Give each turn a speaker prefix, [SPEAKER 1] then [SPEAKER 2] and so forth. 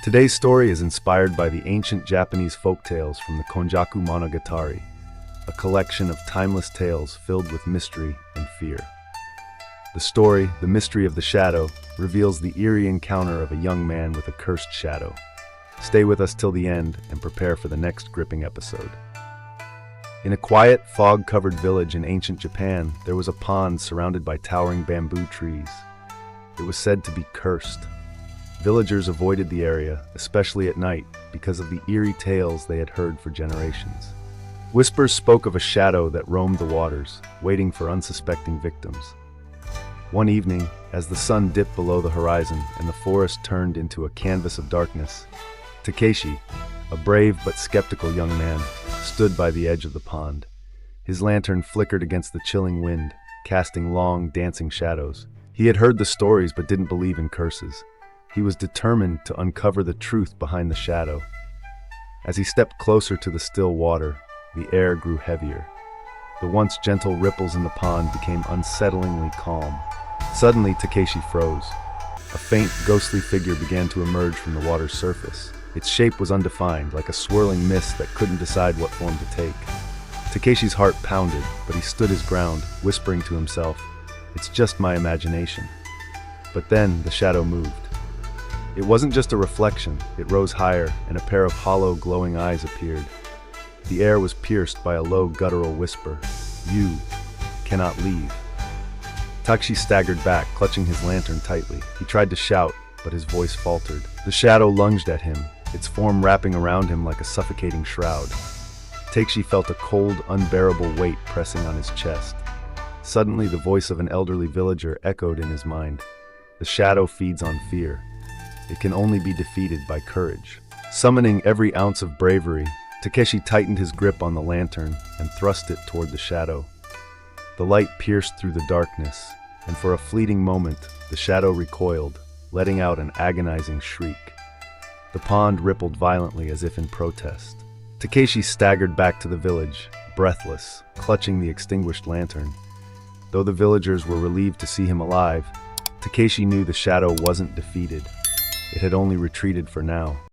[SPEAKER 1] Today's story is inspired by the ancient Japanese folktales from the Konjaku Monogatari, a collection of timeless tales filled with mystery and fear. The story, The Mystery of the Shadow, reveals the eerie encounter of a young man with a cursed shadow. Stay with us till the end and prepare for the next gripping episode. In a quiet, fog-covered village in ancient Japan, there was a pond surrounded by towering bamboo trees. It was said to be cursed. Villagers avoided the area, especially at night, because of the eerie tales they had heard for generations. Whispers spoke of a shadow that roamed the waters, waiting for unsuspecting victims. One evening, as the sun dipped below the horizon and the forest turned into a canvas of darkness, Takeshi, a brave but skeptical young man, stood by the edge of the pond. His lantern flickered against the chilling wind, casting long, dancing shadows. He had heard the stories but didn't believe in curses. He was determined to uncover the truth behind the shadow. As he stepped closer to the still water, the air grew heavier. The once gentle ripples in the pond became unsettlingly calm. Suddenly, Takeshi froze. A faint, ghostly figure began to emerge from the water's surface. Its shape was undefined, like a swirling mist that couldn't decide what form to take. Takeshi's heart pounded, but he stood his ground, whispering to himself, "It's just my imagination." But then, the shadow moved. It wasn't just a reflection, it rose higher, and a pair of hollow, glowing eyes appeared. The air was pierced by a low, guttural whisper, "You cannot leave." Takeshi staggered back, clutching his lantern tightly. He tried to shout, but his voice faltered. The shadow lunged at him, its form wrapping around him like a suffocating shroud. Takeshi felt a cold, unbearable weight pressing on his chest. Suddenly, the voice of an elderly villager echoed in his mind. The shadow feeds on fear. It can only be defeated by courage. Summoning every ounce of bravery, Takeshi tightened his grip on the lantern and thrust it toward the shadow. The light pierced through the darkness, and for a fleeting moment, the shadow recoiled, letting out an agonizing shriek. The pond rippled violently as if in protest. Takeshi staggered back to the village, breathless, clutching the extinguished lantern. Though the villagers were relieved to see him alive, Takeshi knew the shadow wasn't defeated. It had only retreated for now.